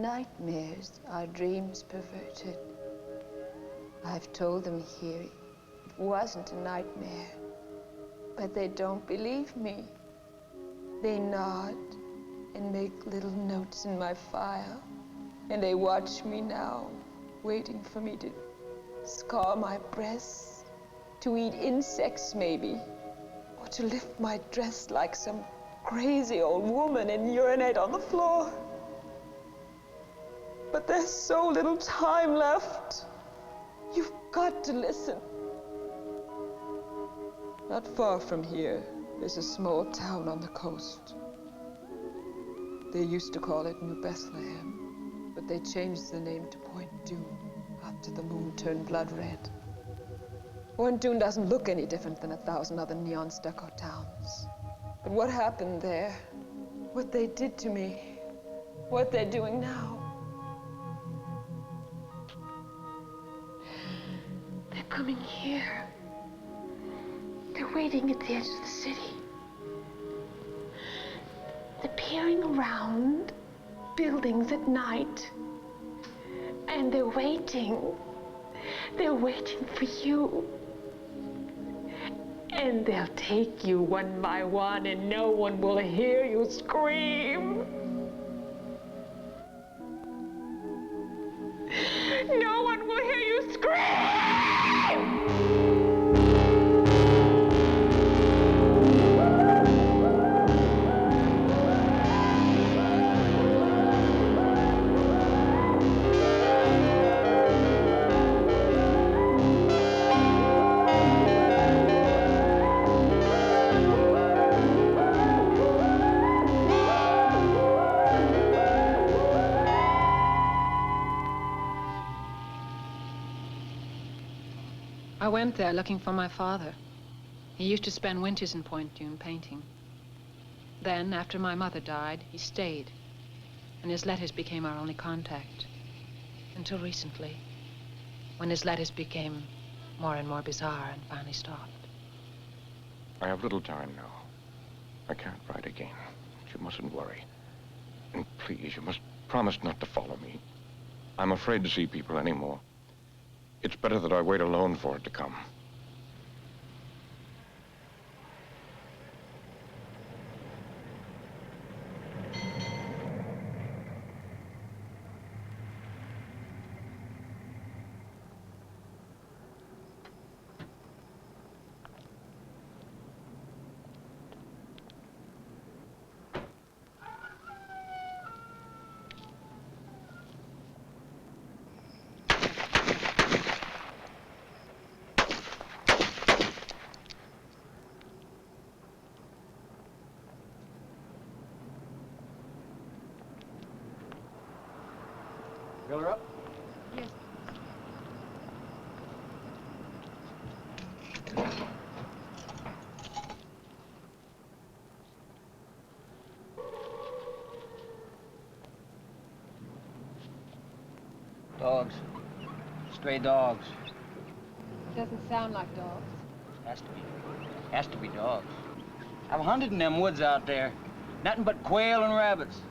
nightmares, our dreams perverted. I've told them here it wasn't a nightmare, but they don't believe me. They nod and make little notes in my file, and they watch me now, waiting for me to scar my breasts, to eat insects maybe, or to lift my dress like some crazy old woman and urinate on the floor. But there's so little time left. You've got to listen. Not far from here, there's a small town on the coast. They used to call it New Bethlehem, but they changed the name to Point Dune after the moon turned blood red. Point Dune doesn't look any different than 1,000 other neon stucco towns. But what happened there, what they did to me, what they're doing now, they're coming here. They're waiting at the edge of the city. They're peering around buildings at night. And they're waiting. They're waiting for you. And they'll take you one by one, and no one will hear you scream. No one will hear you scream! I went there looking for my father. He used to spend winters in Point Dune painting. Then, after my mother died, he stayed, and his letters became our only contact. Until recently, when his letters became more and more bizarre and finally stopped. I have little time now. I can't write again. You mustn't worry. And please, you must promise not to follow me. I'm afraid to see people anymore. It's better that I wait alone for it to come. Fill her up? Yes. Dogs. Stray dogs. Doesn't sound like dogs. Has to be. Has to be dogs. I've hunted in them woods out there. Nothing but quail and rabbits.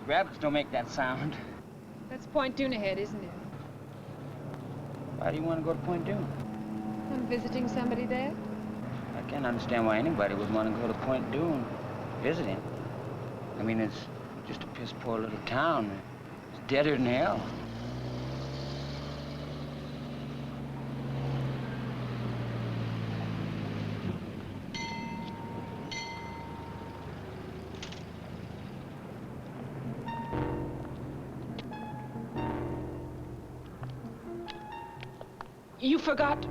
Rabbits don't make that sound. That's Point Dune ahead, isn't it? Why do you want to go to Point Dune? I'm visiting somebody there. I can't understand why anybody would want to go to Point Dune visiting. I mean, it's just a piss poor little town. It's deader than hell. You forgot.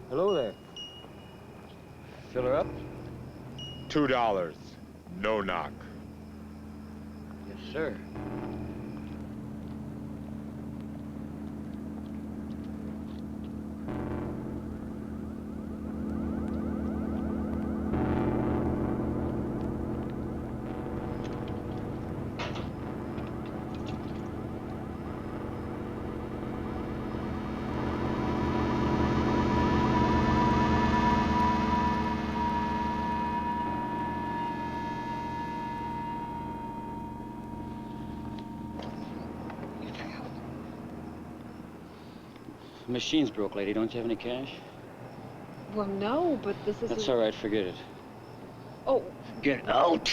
Hello there. Fill her up? $2. No knock. Yes, sir. The machine's broke, lady. Don't you have any cash? Well, no, but this is... That's all right. Forget it. Oh. Get out!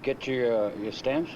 Get your stamps?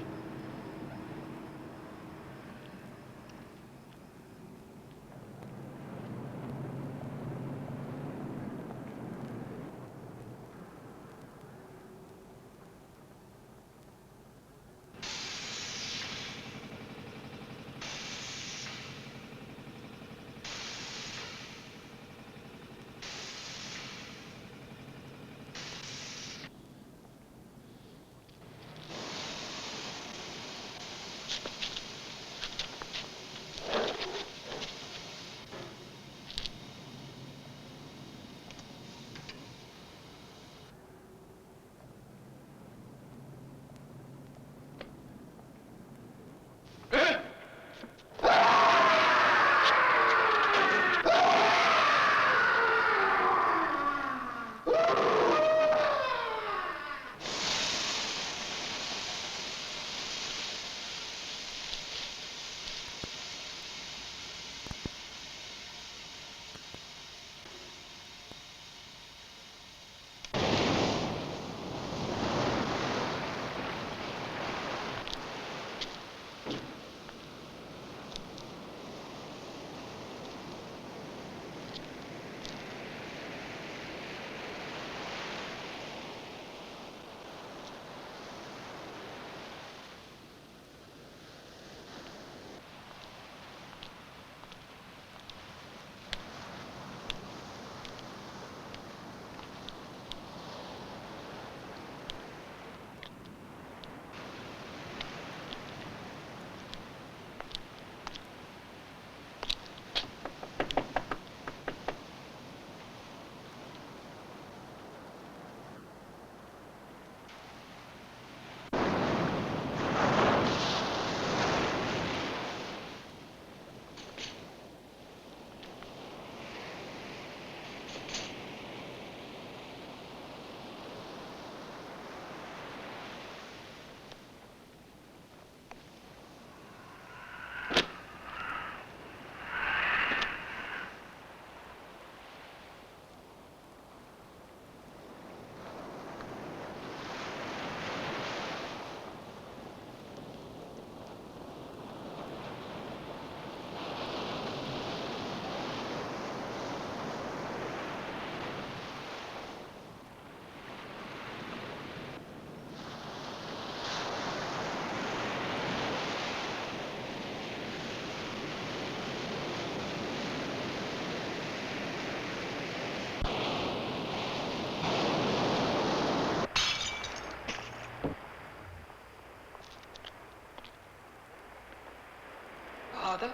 Father?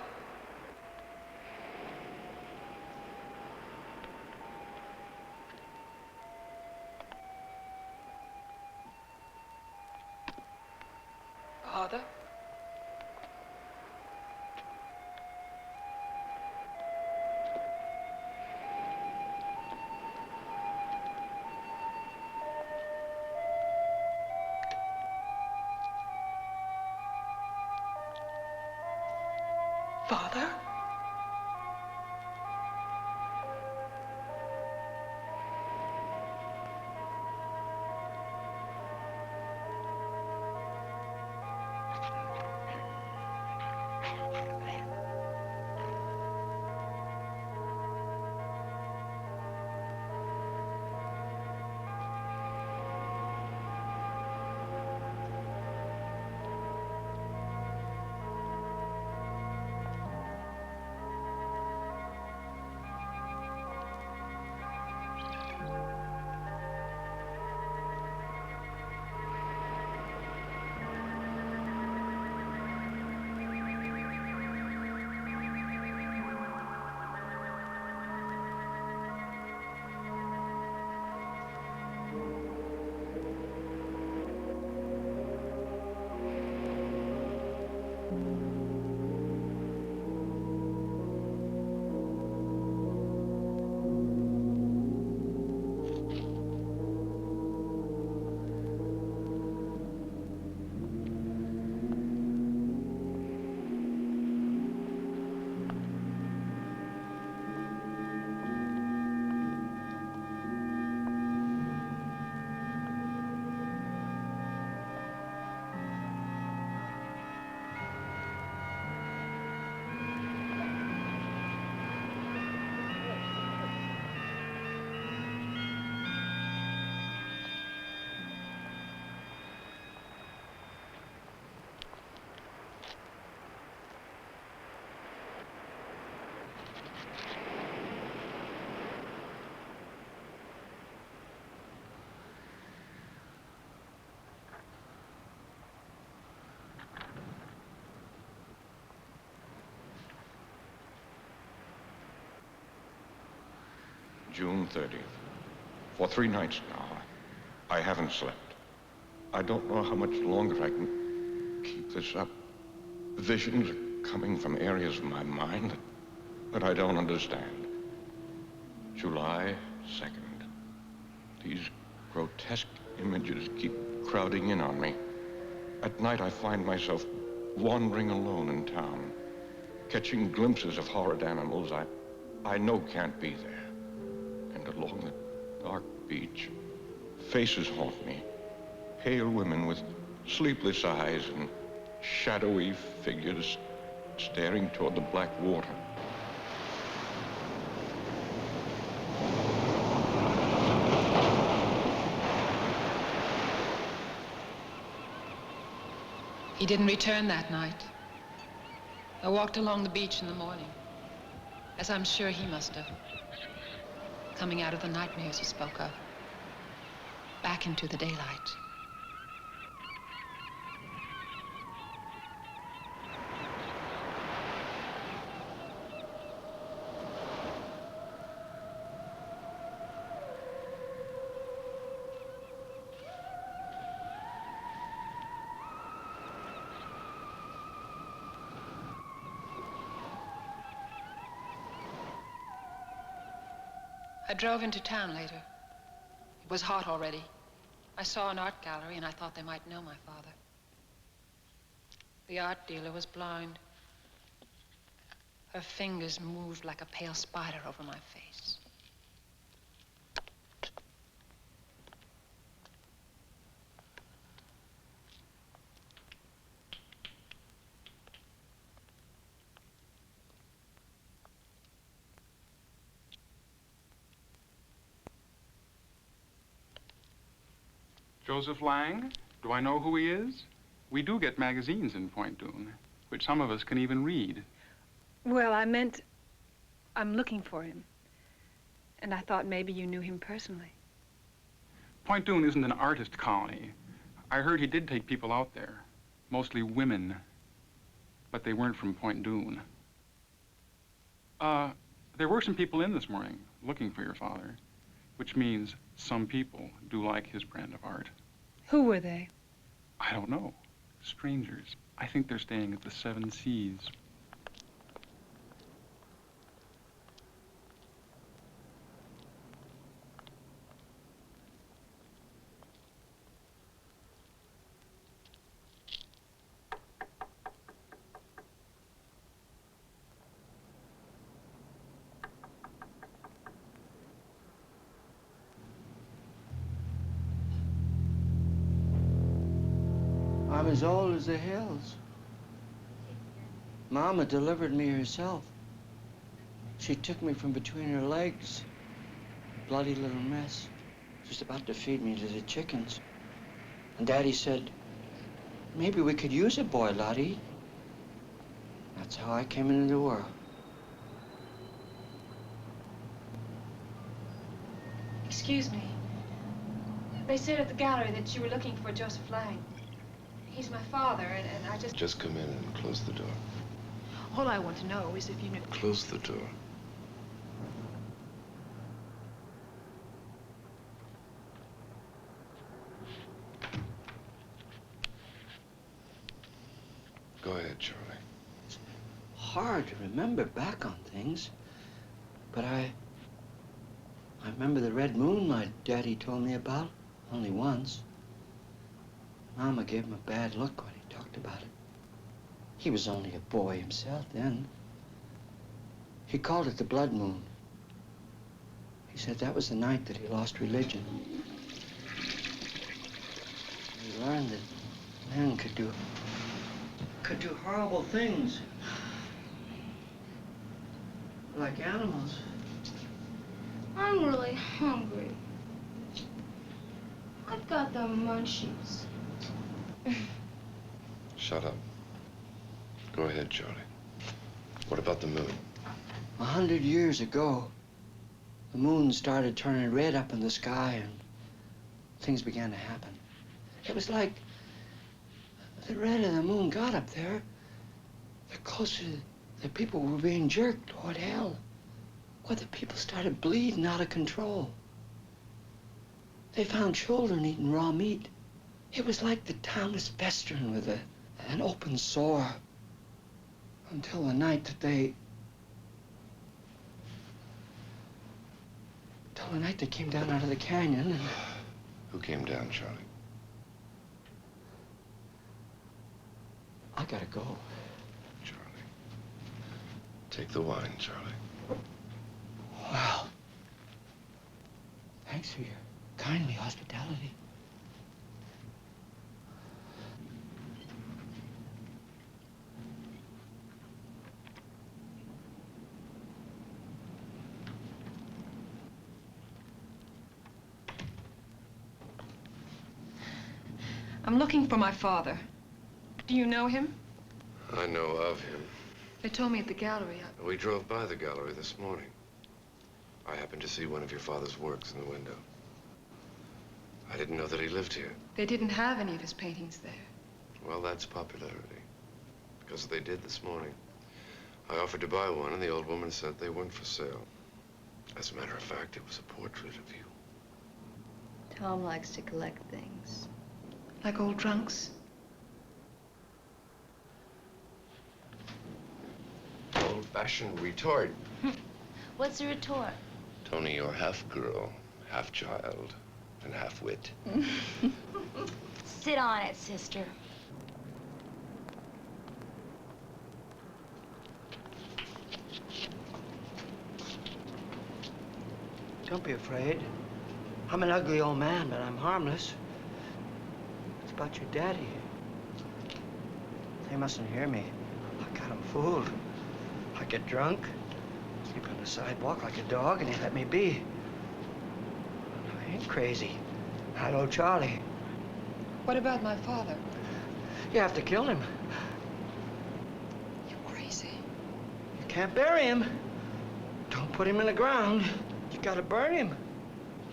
Father? Father? June 30th. For 3 nights now, I haven't slept. I don't know how much longer I can keep this up. Visions are coming from areas of my mind that I don't understand. July 2nd. These grotesque images keep crowding in on me. At night, I find myself wandering alone in town, catching glimpses of horrid animals I know can't be there. And along the dark beach, faces haunt me. Pale women with sleepless eyes and shadowy figures staring toward the black water. He didn't return that night. I walked along the beach in the morning, as I'm sure he must have, coming out of the nightmares he spoke of, back into the daylight. I drove into town later. It was hot already. I saw an art gallery and I thought they might know my father. The art dealer was blind. Her fingers moved like a pale spider over my face. Joseph Lang? Do I know who he is? We do get magazines in Point Dune, which some of us can even read. Well, I meant I'm looking for him. And I thought maybe you knew him personally. Point Dune isn't an artist colony. I heard he did take people out there, mostly women, but they weren't from Point Dune. There were some people in this morning looking for your father, which means some people do like his brand of art. Who were they? I don't know. Strangers. I think they're staying at the Seven Seas. I'm as old as the hills. Mama delivered me herself. She took me from between her legs. Bloody little mess. Just about to feed me to the chickens. And Daddy said, maybe we could use a boy, Lottie. That's how I came into the world. Excuse me. They said at the gallery that you were looking for Joseph Lang. He's my father, and I just... Just come in and close the door. All I want to know is if you knew... Close the door. Go ahead, Charlie. It's hard to remember back on things, but I remember the red moon my daddy told me about, only once. Mama gave him a bad look when he talked about it. He was only a boy himself then. He called it the blood moon. He said that was the night that he lost religion. He learned that men could do horrible things. Like animals. I'm really hungry. I've got the munchies. Shut up. Go ahead, Charlie. What about the moon? 100 years ago, the moon started turning red up in the sky and things began to happen. It was like the red of the moon got up there, the closer the people were being jerked toward hell. Well, the people started bleeding out of control. They found children eating raw meat. It was like the town was festering with an open sore. Until the night that they... Till the night they came down out of the canyon and... Who came down, Charlie? I gotta go. Charlie. Take the wine, Charlie. Well, thanks for your kindly hospitality. I'm looking for my father. Do you know him? I know of him. They told me at the gallery. We drove by the gallery this morning. I happened to see one of your father's works in the window. I didn't know that he lived here. They didn't have any of his paintings there. Well, that's popularity. Because they did this morning. I offered to buy one, and the old woman said they weren't for sale. As a matter of fact, it was a portrait of you. Tom likes to collect things. Like old trunks? Old-fashioned retort. What's a retort? Tony, you're half girl, half child, and half wit. Sit on it, sister. Don't be afraid. I'm an ugly old man, but I'm harmless. It's about your daddy. They mustn't hear me. I got him fooled. I get drunk, sleep on the sidewalk like a dog, and they let me be. I ain't crazy. I know Charlie. What about my father? You have to kill him. You're crazy. You can't bury him. Don't put him in the ground. You gotta burn him.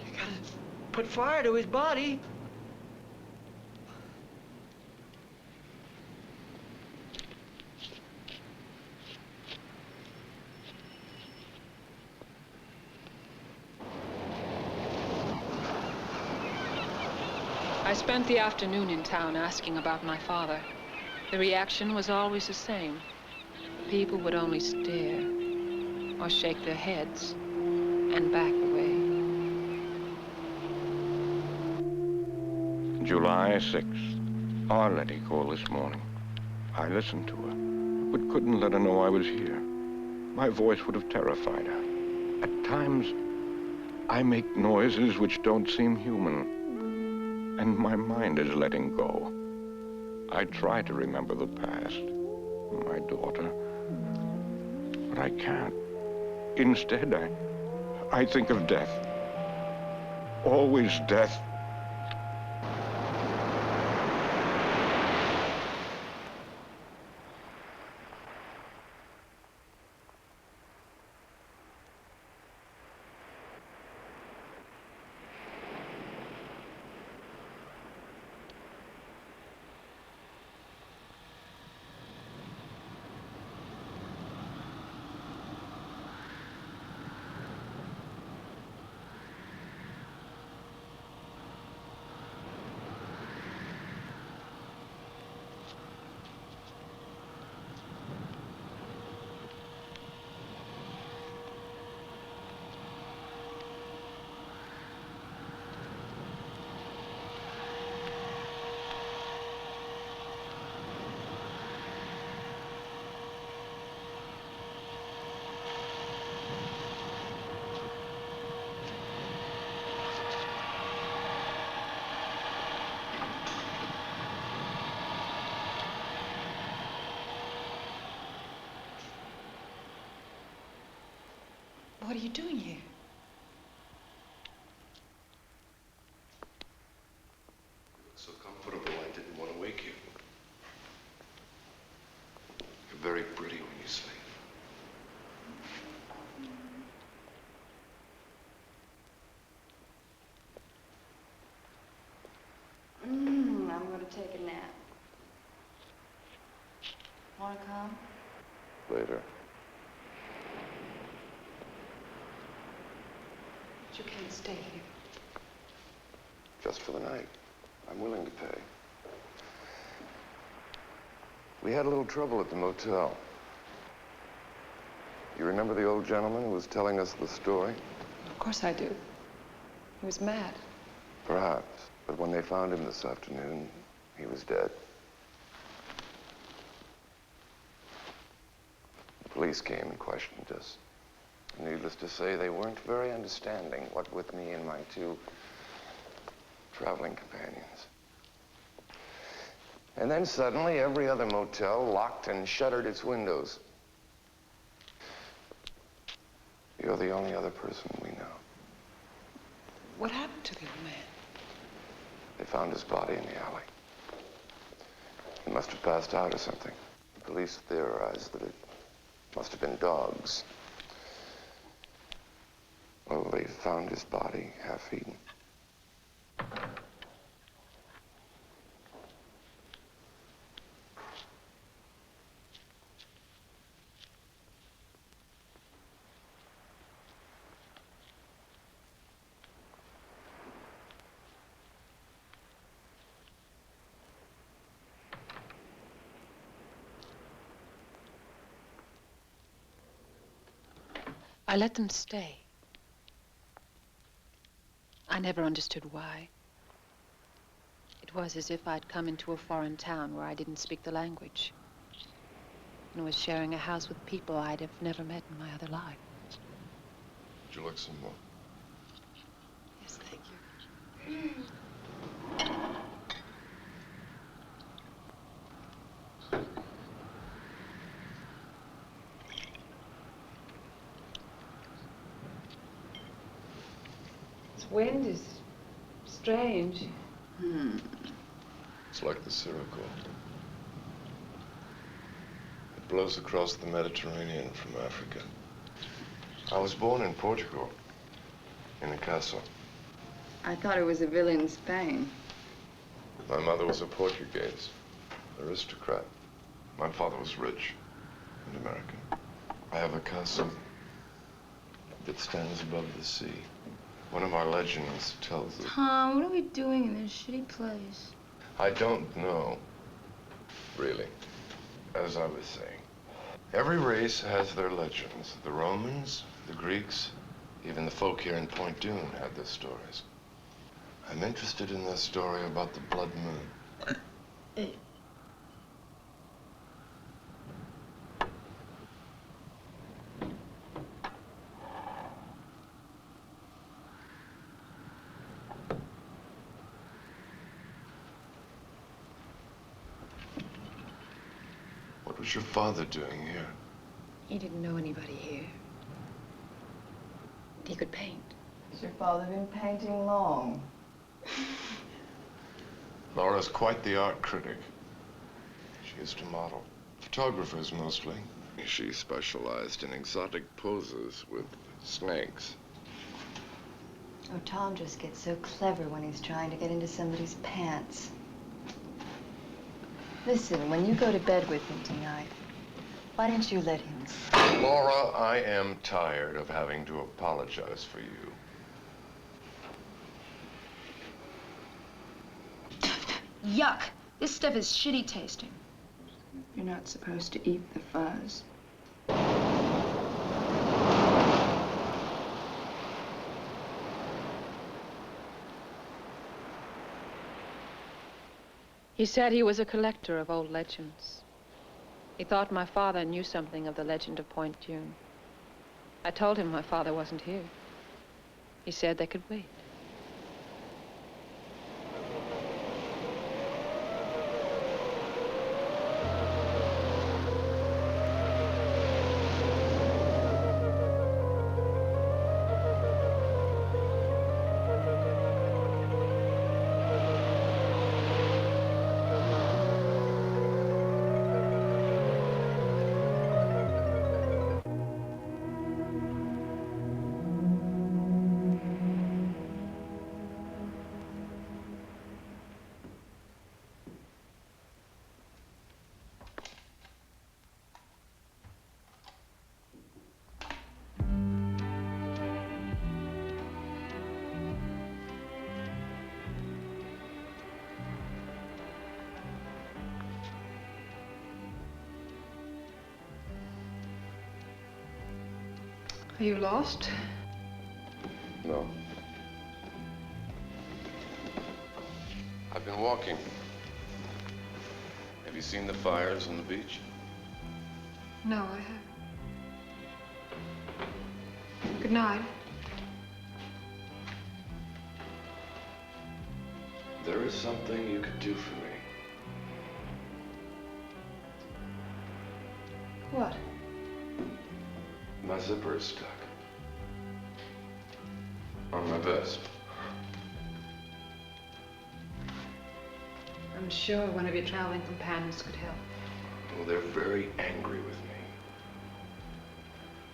You gotta put fire to his body. I spent the afternoon in town asking about my father. The reaction was always the same. People would only stare or shake their heads and back away. July 6th. Arletty called this morning. I listened to her, but couldn't let her know I was here. My voice would have terrified her. At times, I make noises which don't seem human. And my mind is letting go. I try to remember the past, my daughter, but I can't. Instead, I think of death. Always death. What are you doing here? You look so comfortable, I didn't want to wake you. You're very pretty when you sleep. I'm going to take a nap. Want to come? Later. you can't stay here. Just for the night. I'm willing to pay. We had a little trouble at the motel. You remember the old gentleman who was telling us the story? Of course I do. He was mad. Perhaps. But when they found him this afternoon, he was dead. The police came and questioned us. Needless to say, they weren't very understanding, what with me and my two traveling companions. And then suddenly, every other motel locked and shuttered its windows. You're the only other person we know. What happened to the old man? They found his body in the alley. He must have passed out or something. The police theorized that it must have been dogs. Well, they found his body half-eaten. I let them stay. I never understood why. It was as if I'd come into a foreign town where I didn't speak the language and was sharing a house with people I'd have never met in my other life. Would you like some more? Yes, thank you. This wind is strange. It's like the Sirocco. It blows across the Mediterranean from Africa. I was born in Portugal, in a castle. I thought it was a villa in Spain. My mother was a Portuguese, aristocrat. My father was rich and American. I have a castle that stands above the sea. One of our legends tells it. Tom, what are we doing in this shitty place? I don't know, really. As I was saying, every race has their legends. The Romans, the Greeks, even the folk here in Point Dune had their stories. I'm interested in this story about the blood moon. What was your father doing here? He didn't know anybody here. He could paint. Has your father been painting long? Laura's quite the art critic. She used to model. Photographers mostly. She specialized in exotic poses with snakes. Oh, Tom just gets so clever when he's trying to get into somebody's pants. Listen, when you go to bed with him tonight, why don't you let him sleep? Laura, I am tired of having to apologize for you. Yuck! This stuff is shitty tasting. You're not supposed to eat the fuzz. He said he was a collector of old legends. He thought my father knew something of the legend of Point Dune. I told him my father wasn't here. He said they could wait. Are you lost? No. I've been walking. Have you seen the fires on the beach? No, I haven't. Good night. There is something you could do for me. What? My zipper is stuck. On my vest. I'm sure one of your traveling companions could help. Well, they're very angry with me.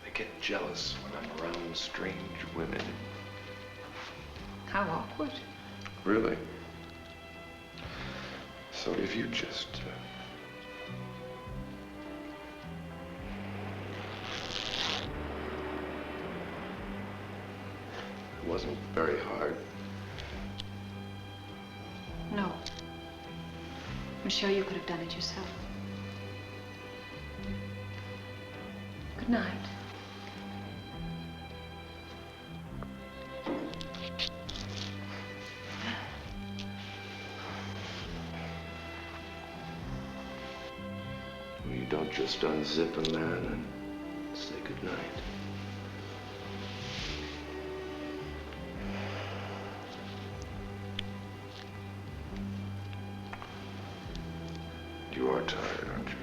They get jealous when I'm around strange women. How awkward. Really? So if you just... It wasn't very hard. No. I'm sure you could have done it yourself. Good night. You don't just unzip a man and say goodnight. You are tired, aren't you?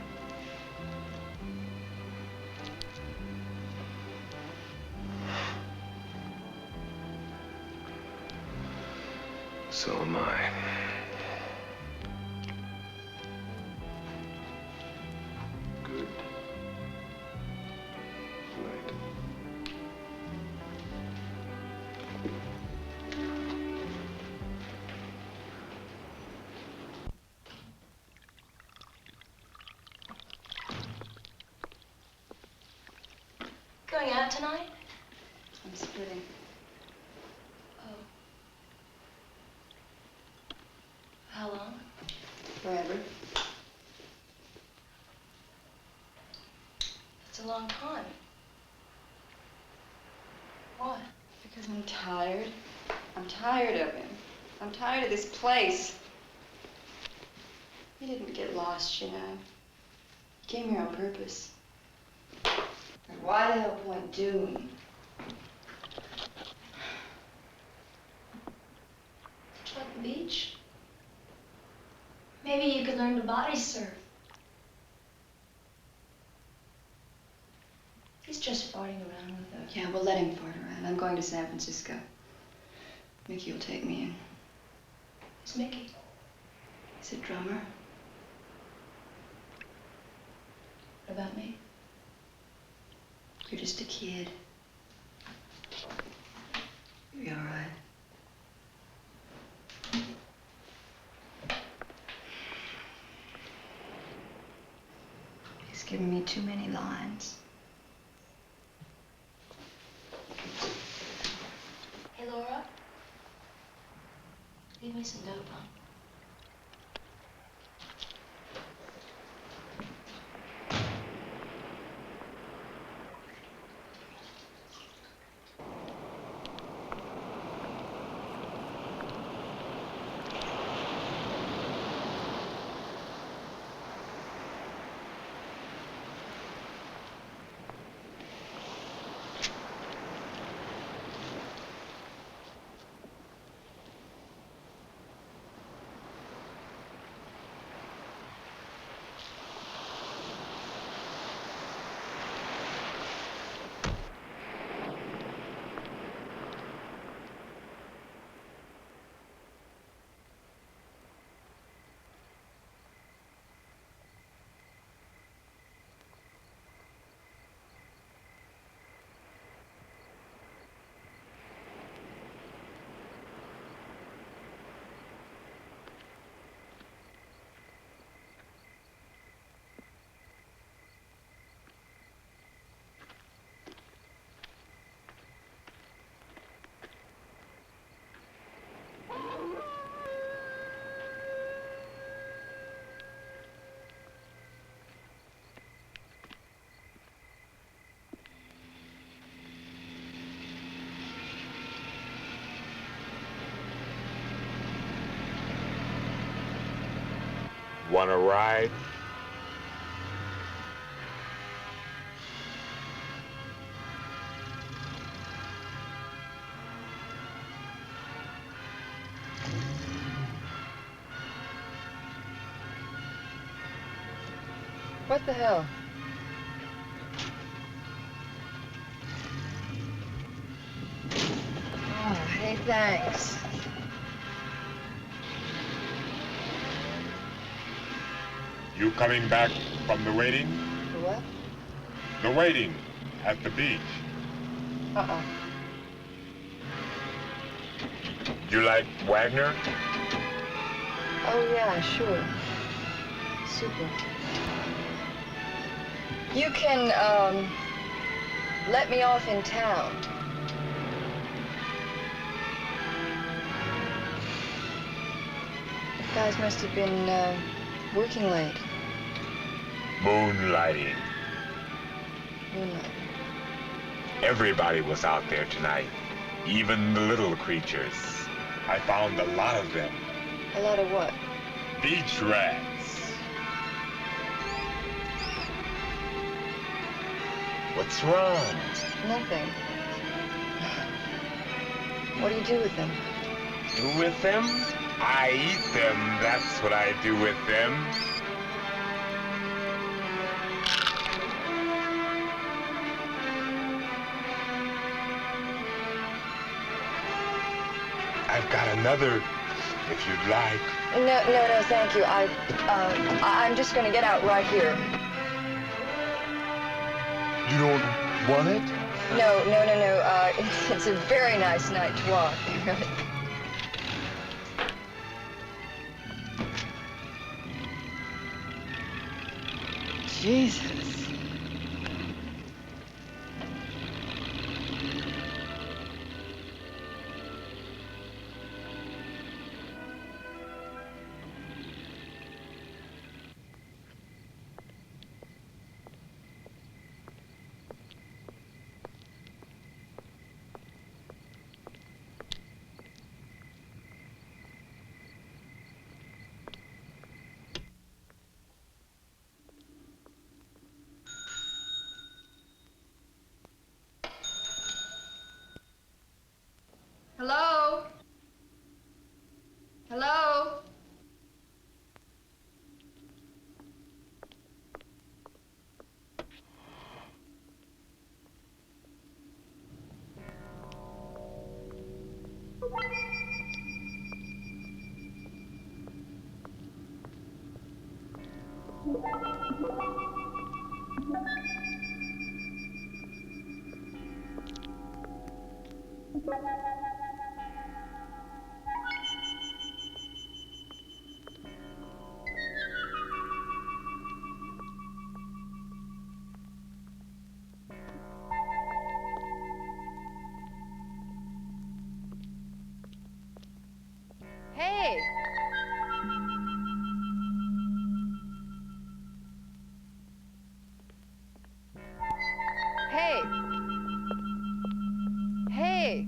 So am I. Good night. Going out tonight? I'm splitting. Oh. How long? Forever. That's a long time. Why? Because I'm tired. I'm tired of him. I'm tired of this place. He didn't get lost, you know. He came here on purpose. And why the hell Point Doom? Did you like the beach? Maybe you could learn to body surf. He's just farting around with us. Yeah, we'll let him fart around. I'm going to San Francisco. Mickey will take me in. Who's Mickey? He's a drummer. What about me? You're just a kid. You'll be all right. He's given me too many lines. Hey, Laura. Leave me some dope, huh? Want a ride? What the hell? Oh, hey, thanks. You coming back from the waiting? The what? The waiting at the beach. Uh-uh. You like Wagner? Oh, yeah, sure. Super. You can, let me off in town. You guys must have been, working late. Moonlighting. Moonlight. Everybody was out there tonight. Even the little creatures. I found a lot of them. A lot of what? Beach rats. What's wrong? Nothing. What do you do with them? Do with them? I eat them. That's what I do with them. I've got another, if you'd like. No, thank you. I'm just gonna get out right here. You don't want it? No. It's a very nice night to walk. Really. Jesus. Hello? Hello? Hey! Hey! Hey!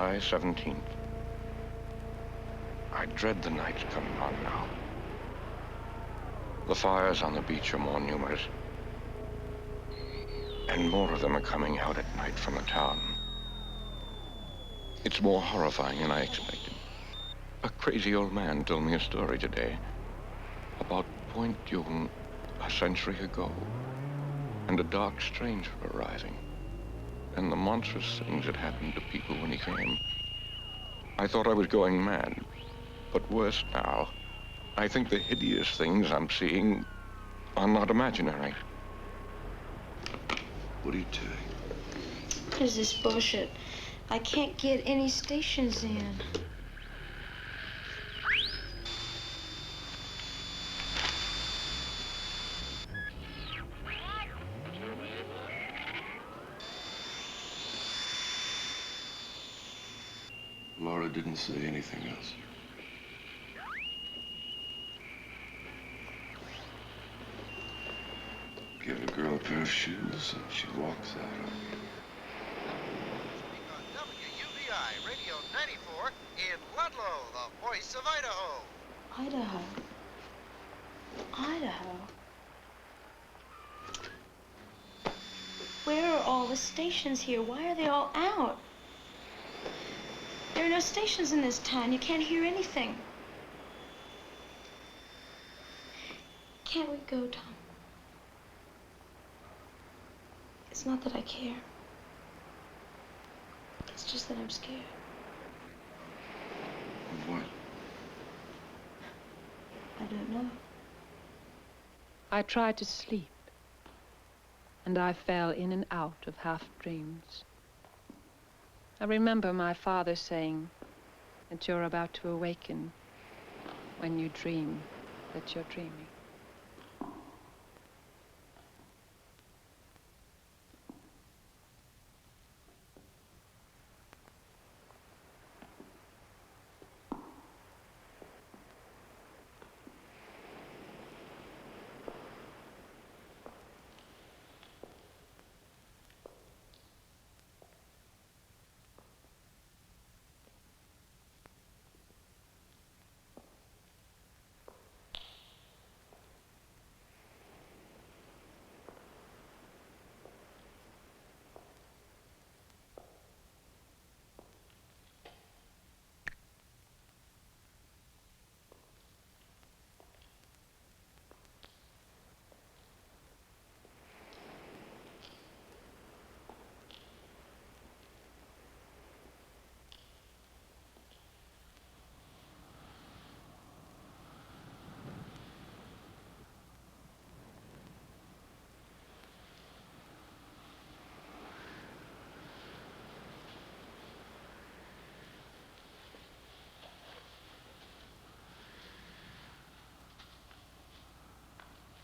July 17th. I dread the nights coming on now. The fires on the beach are more numerous, and more of them are coming out at night from the town. It's more horrifying than I expected. A crazy old man told me a story today about Point Dume a century ago, and a dark stranger arriving, and the monstrous things that happened to people when he came. I thought I was going mad, but worse now, I think the hideous things I'm seeing are not imaginary. What are you doing? What is this bullshit? I can't get any stations in. Laura didn't say anything else. Give a girl a pair of shoes and she walks out on you. WUVI Radio 94 in Ludlow, the voice of Idaho. Idaho. Idaho. Where are all the stations here? Why are they all out? There are no stations in this town. You can't hear anything. Can't we go, Tom? It's not that I care. It's just that I'm scared. Of what? I don't know. I tried to sleep, and I fell in and out of half-dreams. I remember my father saying that you're about to awaken when you dream that you're dreaming.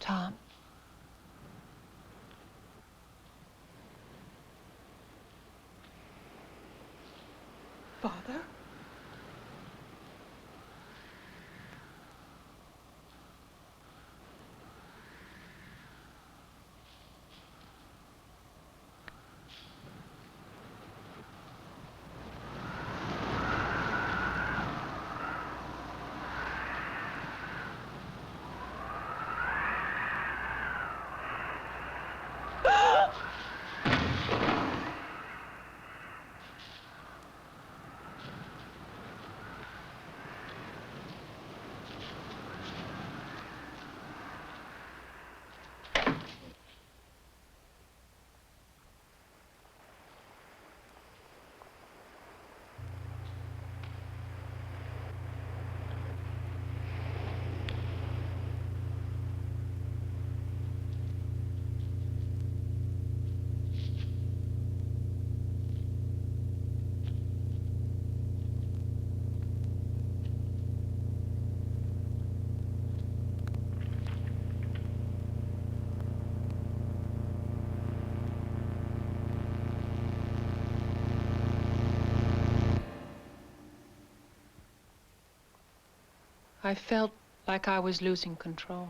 Tom. Father? I felt like I was losing control.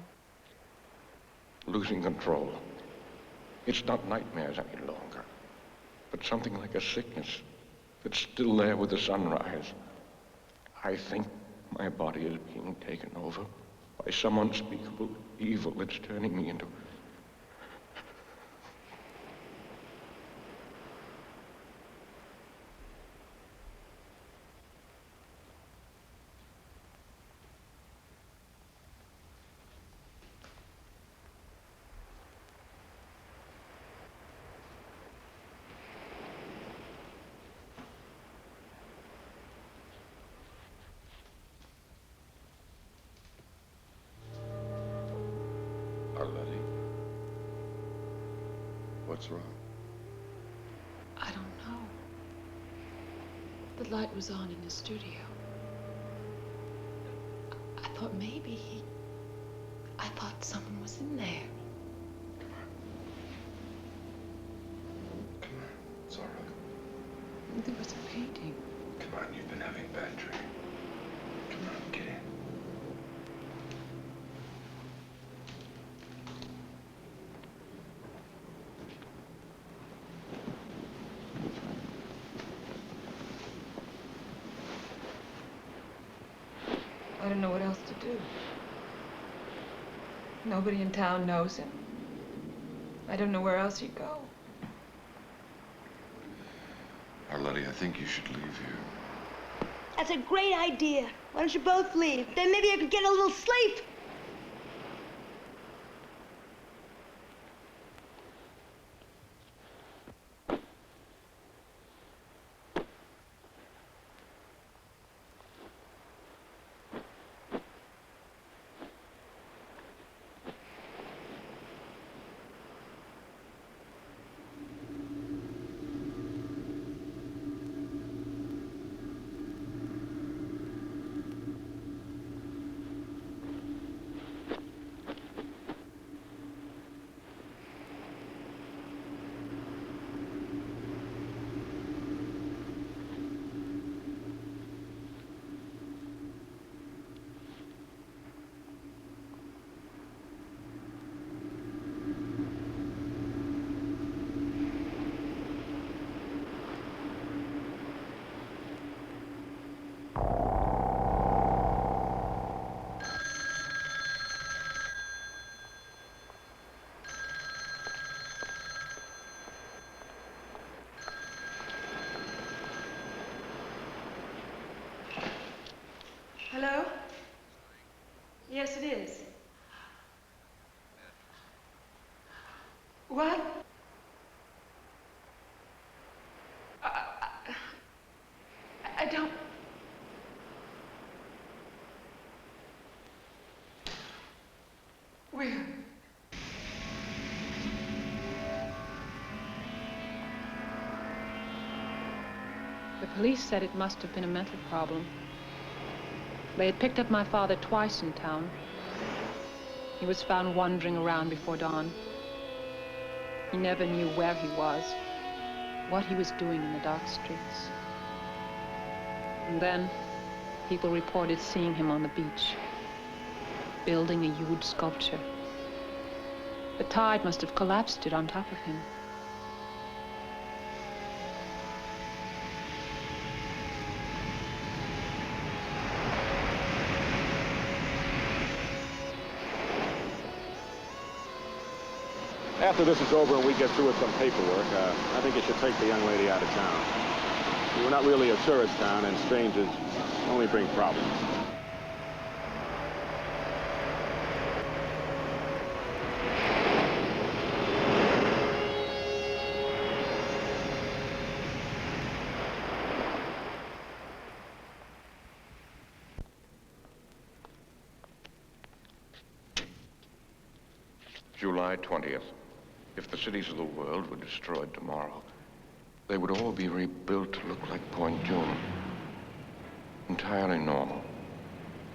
Losing control. It's not nightmares any longer, but something like a sickness, that's still there with the sunrise. I think my body is being taken over by some unspeakable evil that's turning me into... Arletty? What's wrong? I don't know. The light was on in the studio. I thought maybe I thought someone was in there. Come on. It's all right. There was a painting. Come on, you've been having a bad dream. Come on, get in. I don't know what else to do. Nobody in town knows him. I don't know where else he'd go. Arletty, I think you should leave here. That's a great idea. Why don't you both leave? Then maybe I could get a little sleep. Hello? Yes, it is. What? I don't... Where? The police said it must have been a mental problem. They had picked up my father twice in town. He was found wandering around before dawn. He never knew where he was, what he was doing in the dark streets. And then, people reported seeing him on the beach, building a huge sculpture. The tide must have collapsed it on top of him. After this is over and we get through with some paperwork, I think you should take the young lady out of town. We're not really a tourist town, and strangers only bring problems. July 20th. If the cities of the world were destroyed tomorrow, they would all be rebuilt to look like Point June. Entirely normal.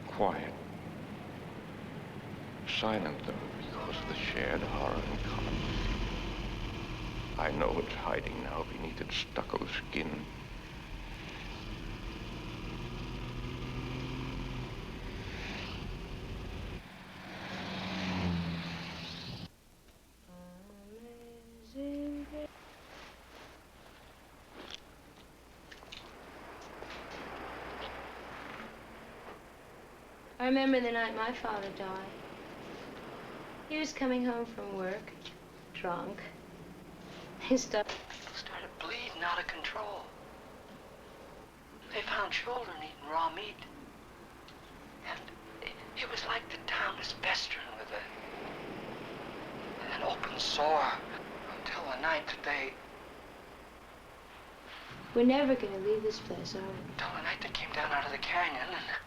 Quiet. Silent, though, because of the shared horror in common. I know it's hiding now beneath its stucco skin. remember the night my father died. He was coming home from work, drunk. He started Bleeding out of control. They found children eating raw meat. And it was like the town was festering with an open sore until the night that they... We're never gonna leave this place, are we? Until the night they came down out of the canyon and...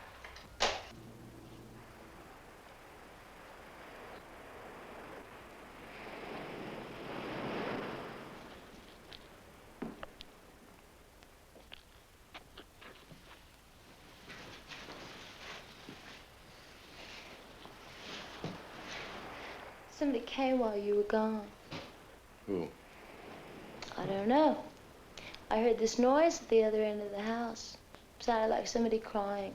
Somebody came while you were gone. Who? I don't know. I heard this noise at the other end of the house. It sounded like somebody crying.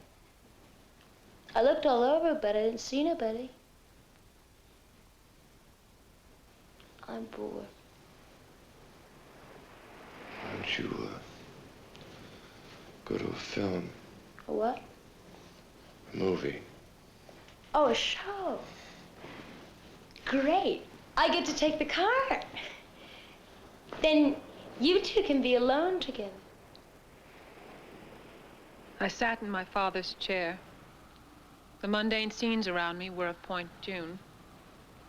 I looked all over, but I didn't see nobody. I'm bored. Why don't you, go to a film? A what? A movie. Oh, a show. Great. I get to take the car. Then you two can be alone together. I sat in my father's chair. The mundane scenes around me were of Point June.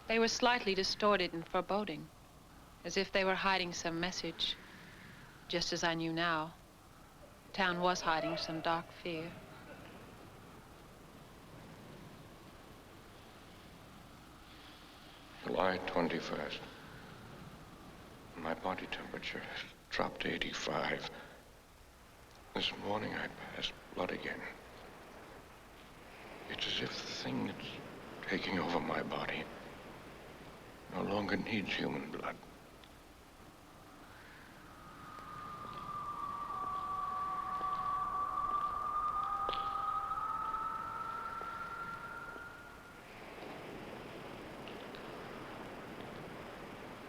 They were slightly distorted and foreboding, as if they were hiding some message, just as I knew now. The town was hiding some dark fear. July 21st. My body temperature has dropped to 85. This morning I passed blood again. It's as if the thing that's taking over my body no longer needs human blood.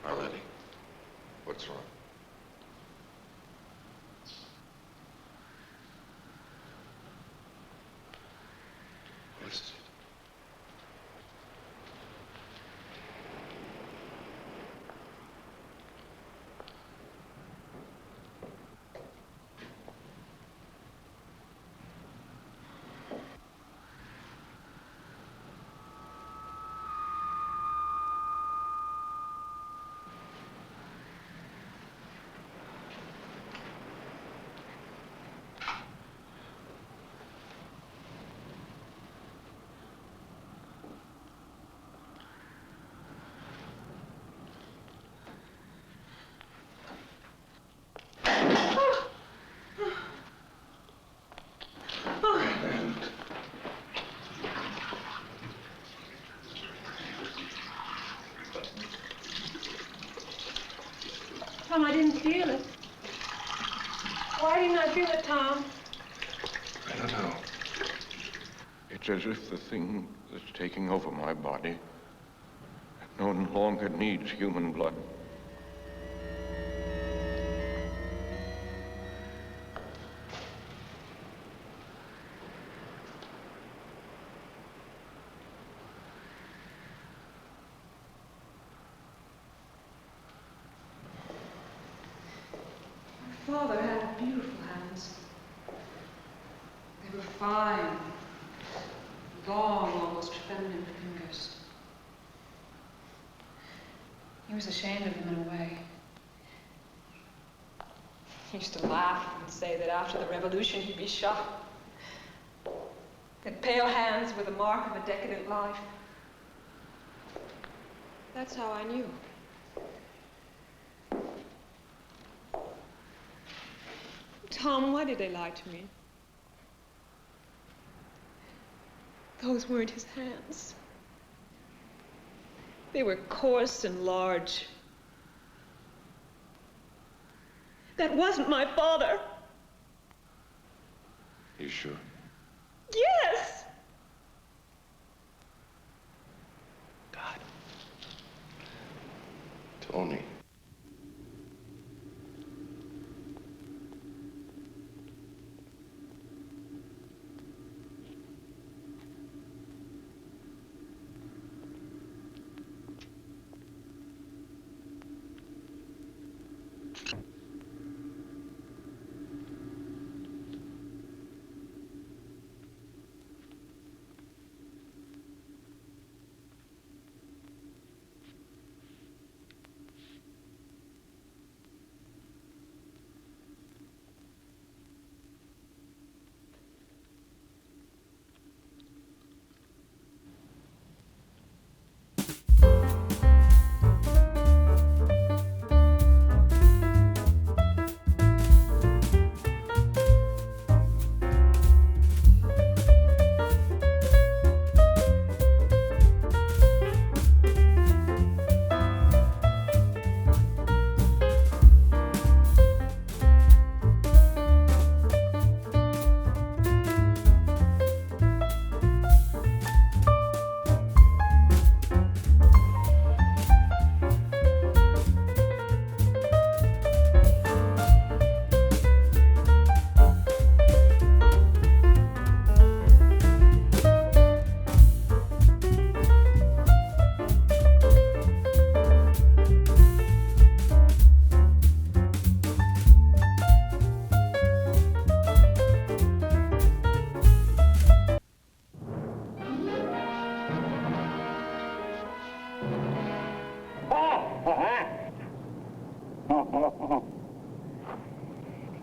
Arletty, what's wrong? What is it? Tom, I didn't feel it. Why didn't I feel it, Tom? I don't know. It's as if the thing that's taking over my body no longer needs human blood. Father had beautiful hands. They were fine, long, almost feminine fingers. He was ashamed of them in a way. He used to laugh and say that after the revolution he'd be shot. That pale hands were the mark of a decadent life. That's how I knew. Tom, why did they lie to me? Those weren't his hands. They were coarse and large. That wasn't my father. You sure? Yes! God. Tony.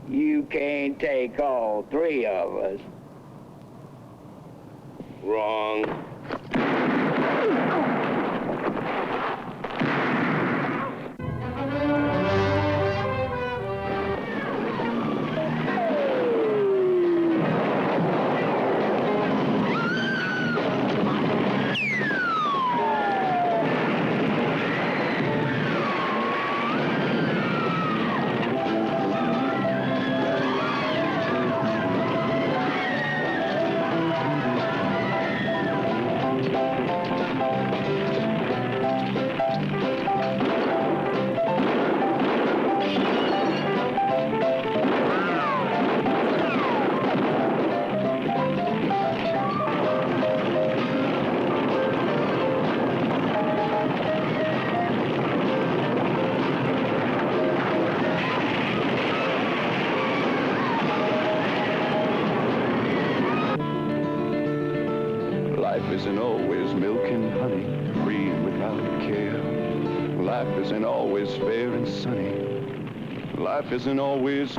You can't take all three of us. Wrong. Life isn't always milk and honey, free and without care. Life isn't always fair and sunny. Life isn't always...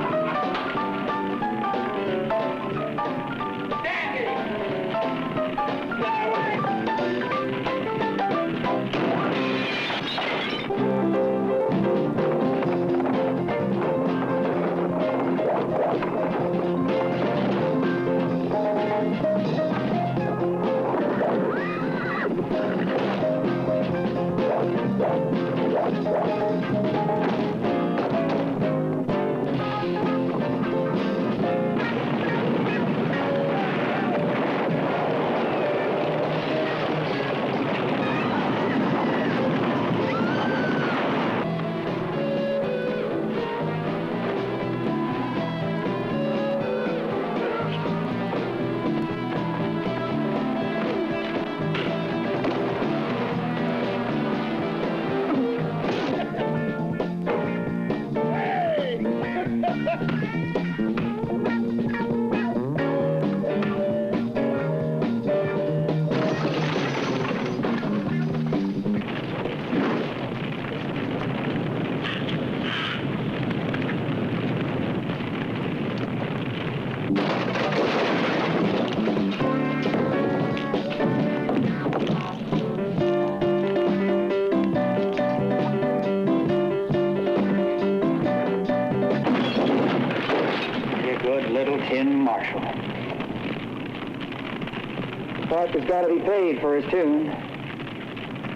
Parker's got to be paid for his tune.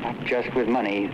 Not just with money.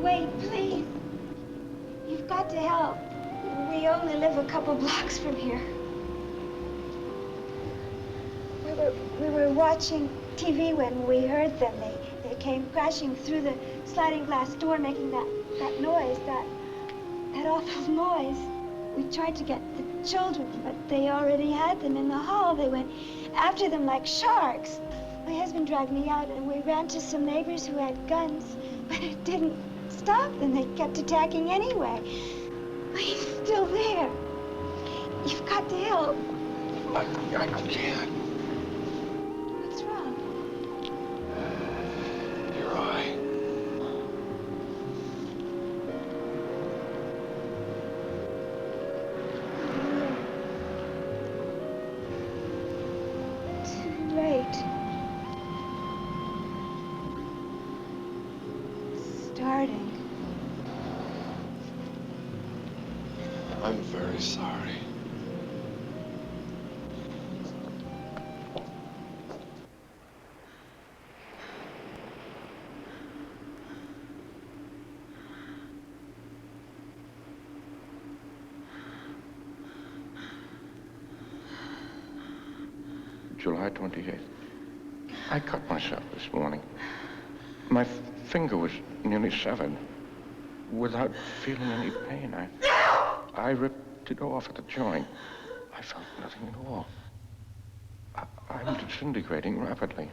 Wait, please. You've got to help. We only live a couple blocks from here. We were watching TV when we heard them. They came crashing through the sliding glass door, making that noise, that awful noise. We tried to get the children, but they already had them in the hall. They went after them like sharks. My husband dragged me out, and we ran to some neighbors who had guns, but it didn't stop them. They kept attacking anyway. He's still there. You've got to help. I can't. What's wrong? Your eye. Too late. Starting. I'm very sorry. July 28th. I cut myself this morning. My finger was nearly severed. Without feeling any pain, I ripped it off at the joint. I felt nothing at all. I'm disintegrating rapidly.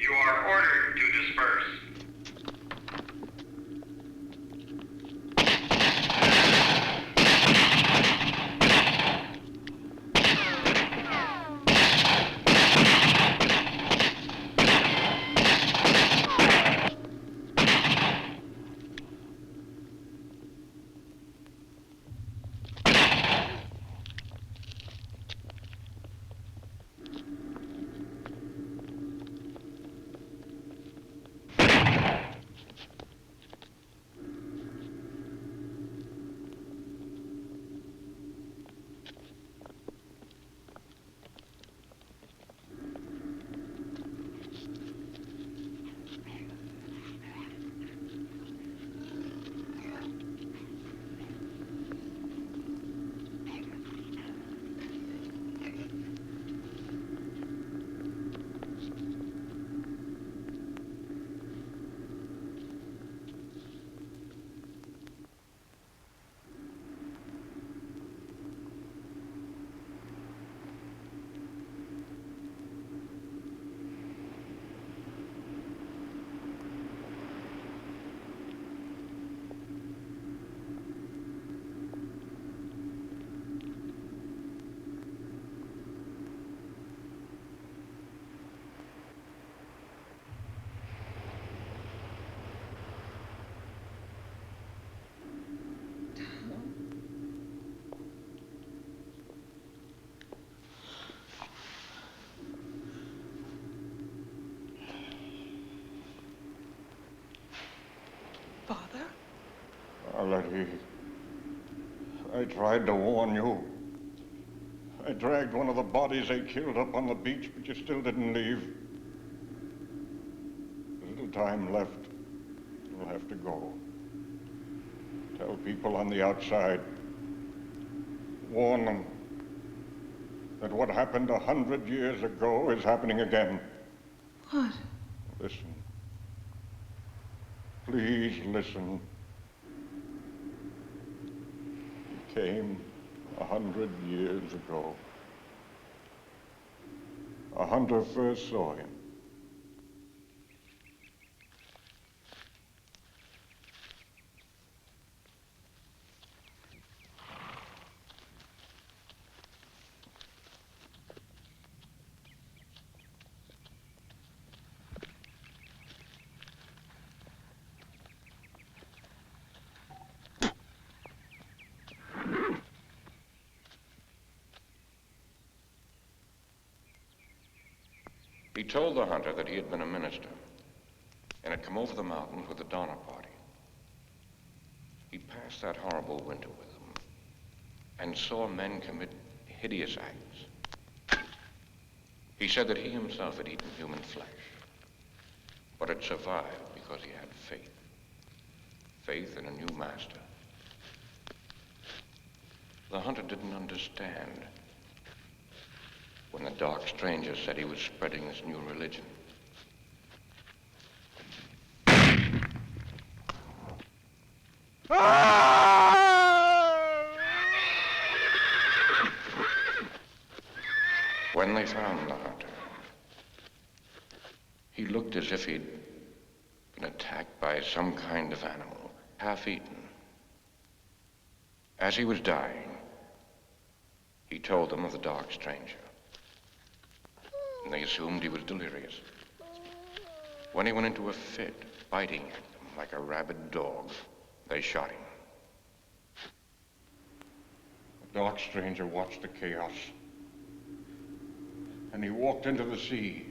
You are ordered to disperse. Father? Arletty, I tried to warn you. I dragged one of the bodies they killed up on the beach, but you still didn't leave. There's little time left. You'll have to go. Tell people on the outside. Warn them that what happened 100 years ago is happening again. What? Listen. Please listen. He came 100 years ago. A hunter first saw him. He told the hunter that he had been a minister and had come over the mountains with the Donner Party. He passed that horrible winter with them and saw men commit hideous acts. He said that he himself had eaten human flesh, but had survived because he had faith. Faith in a new master. The hunter didn't understand when the dark stranger said he was spreading this new religion. When they found the hunter, he looked as if he'd been attacked by some kind of animal, half-eaten. As he was dying, he told them of the dark stranger. And they assumed he was delirious. When he went into a fit, biting at them like a rabid dog, they shot him. The dark stranger watched the chaos. And he walked into the sea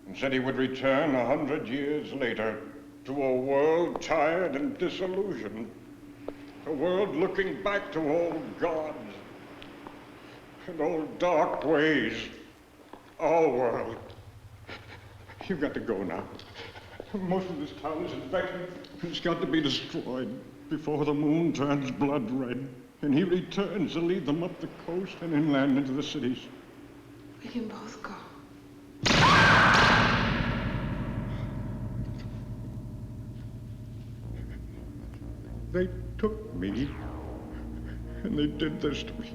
and said he would return 100 years later to a world tired and disillusioned. A world looking back to old gods and old dark ways. Our world. You've got to go now. Most of this town is infected. It's got to be destroyed before the moon turns blood red. And he returns to lead them up the coast and inland into the cities. We can both go. They took me, and they did this to me.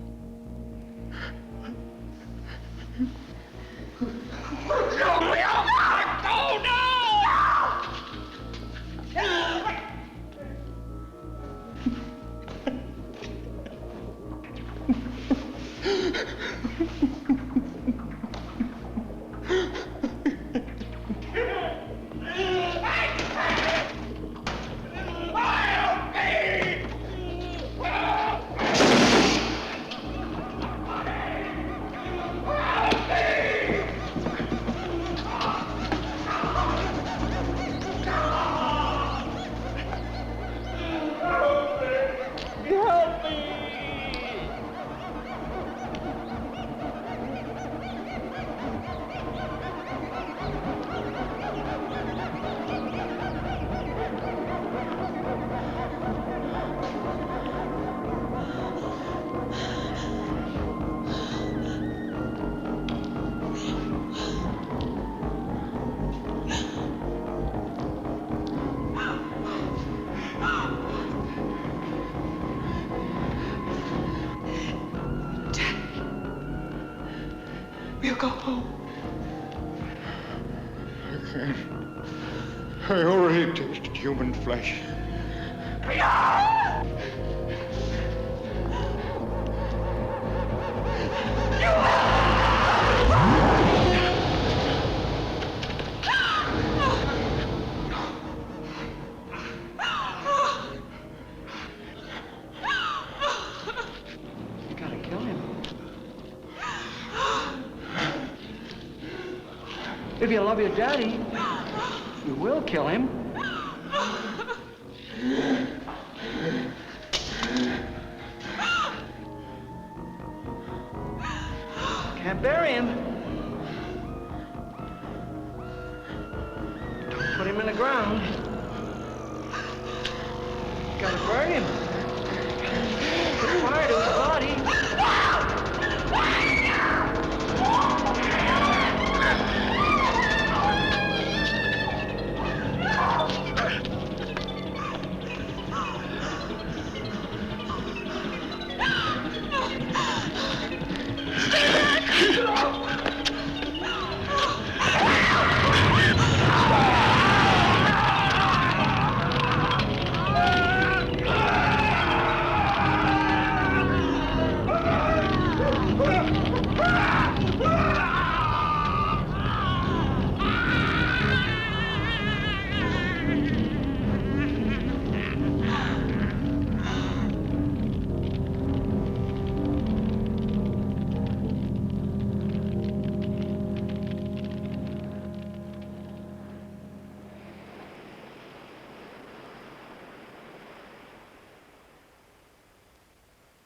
I can't. I already tasted human flesh. If you love your daddy, you will kill him. Can't bury him. Don't put him in the ground. Gotta burn him. Put fire to his body.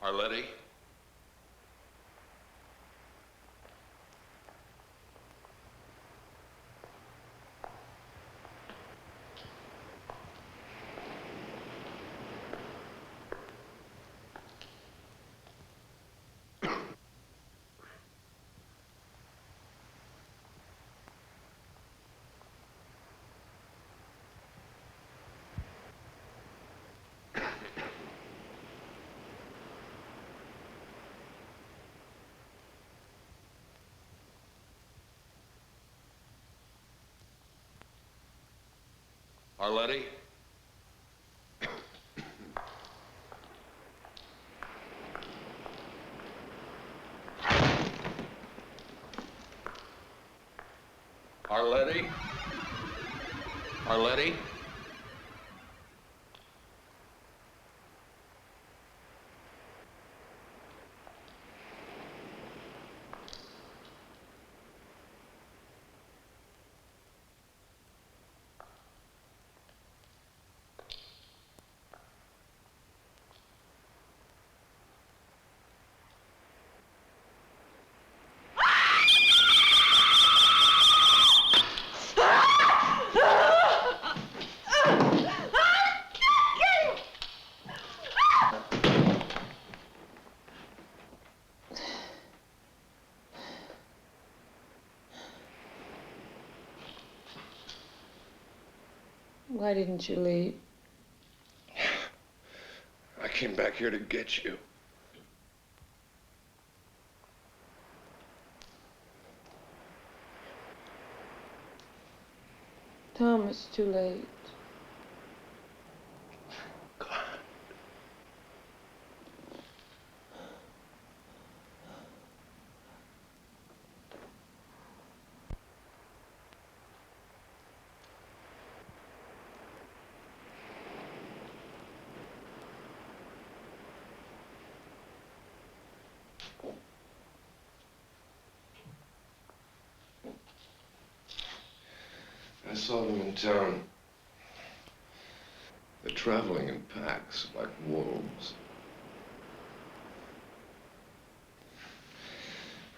Arletty? Arletty? Arletty? Arletty? Why didn't you leave? I came back here to get you. Tom, it's too late. I saw them in town. They're traveling in packs like wolves.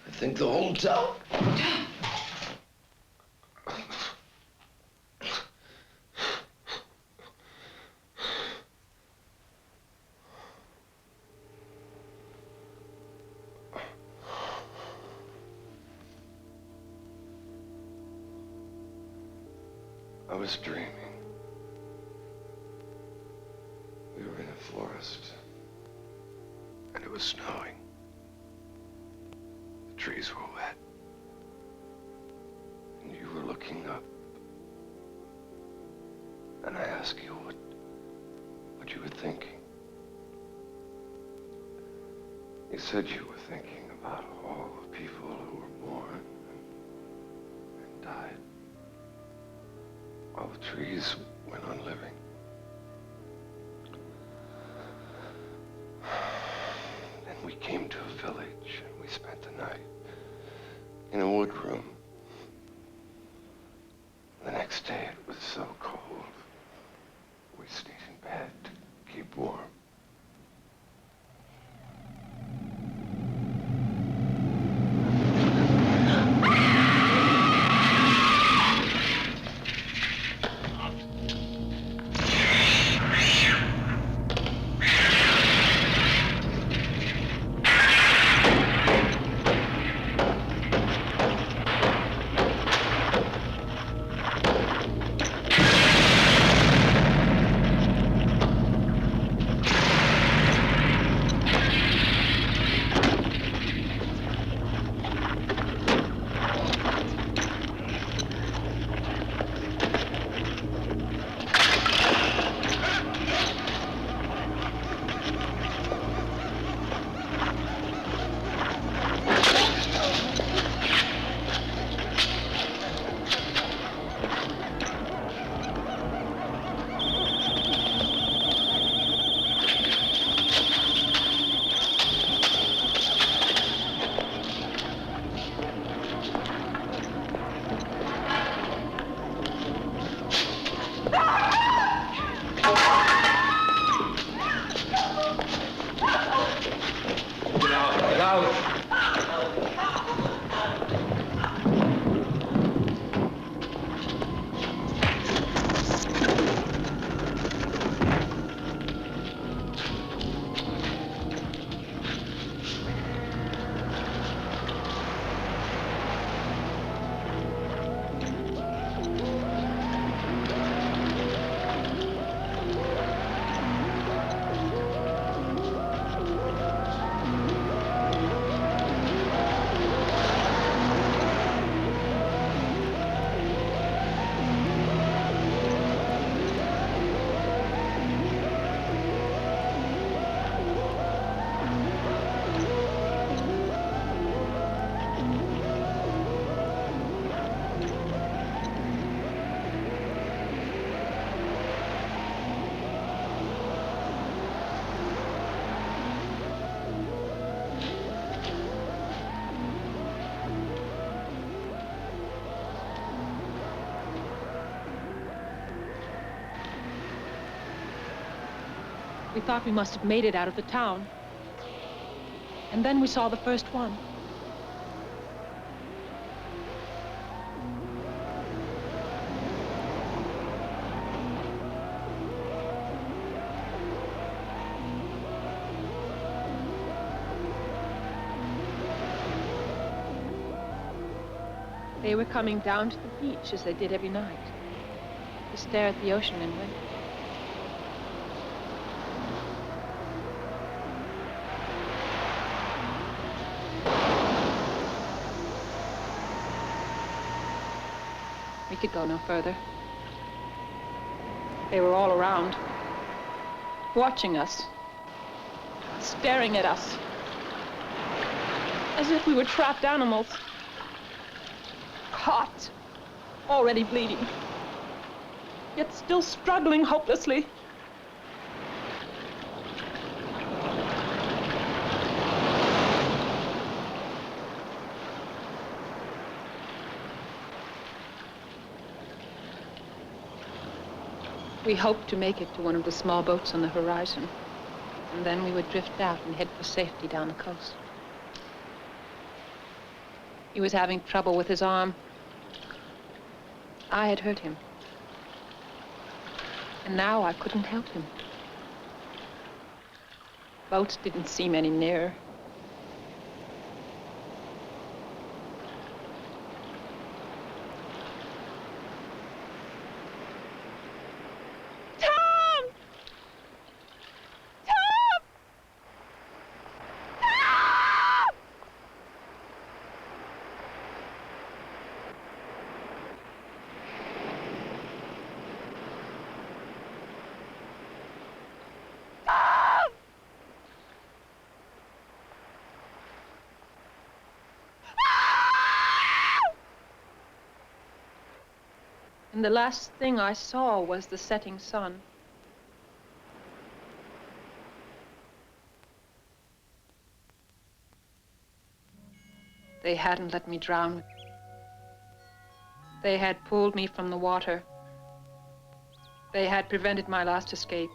I think the whole town. I was dreaming. We were in a forest, and it was snowing. The trees were wet. looking up. And I ask you what you were thinking. You said you were thinking about all the people who were born and died, while the trees went on living. Then we came to a village and we spent the night in a wood room. The next day it was so cold, we stayed in bed to keep warm. We thought we must have made it out of the town. And then we saw the first one. They were coming down to the beach as they did every night, to stare at the ocean and wait. We could go no further. They were all around, watching us, staring at us, as if we were trapped animals, caught, already bleeding, yet still struggling hopelessly. We hoped to make it to one of the small boats on the horizon, and then we would drift out and head for safety down the coast. He was having trouble with his arm. I had hurt him. And now I couldn't help him. Boats didn't seem any nearer. And the last thing I saw was the setting sun. They hadn't let me drown. They had pulled me from the water. They had prevented my last escape.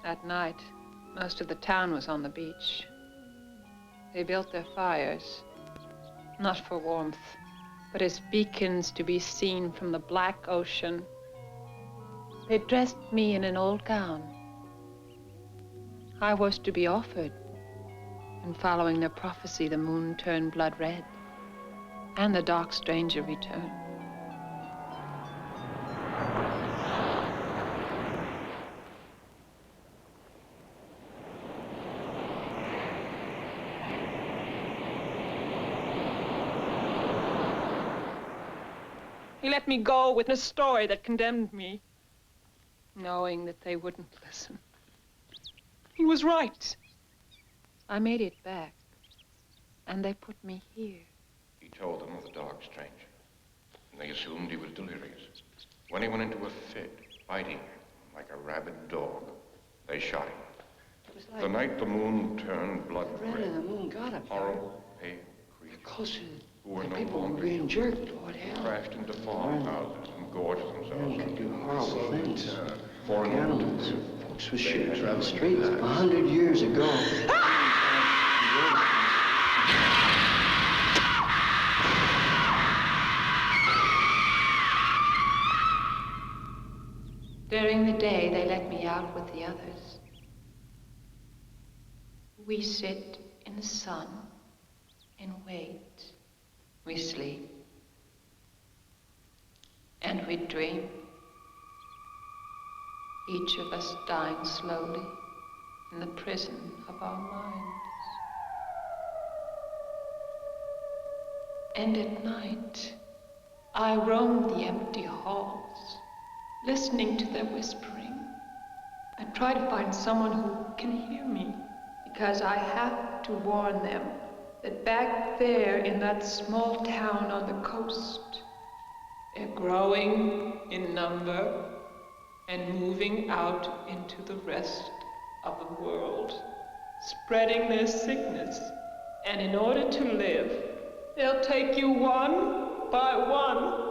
That night, most of the town was on the beach. They built their fires, not for warmth, but as beacons to be seen from the black ocean. They dressed me in an old gown. I was to be offered, and following their prophecy, the moon turned blood red, and the dark stranger returned. He let me go with a story that condemned me, knowing that they wouldn't listen. He was right. I made it back, and they put me here. He told them of the dark stranger, and they assumed he was delirious. When he went into a fit, biting like a rabid dog, they shot him. The night the moon turned blood red, and the moon got him. horrible, pale creatures Closer. who were The no people were longer being human, jerked. What hell? crashed into farmhouses and gorged themselves. Men can do horrible things. Foreign Animals. Folks was shooting in the streets 100 years ago. During the day, they let me out with the others. We sit in the sun and wait. We sleep. And we dream. Each of us dying slowly in the prison of our minds. And at night, I roam the empty halls, listening to their whispering. I try to find someone who can hear me, because I have to warn them that back there in that small town on the coast, they're growing in number and moving out into the rest of the world, spreading their sickness. And in order to live, they'll take you one by one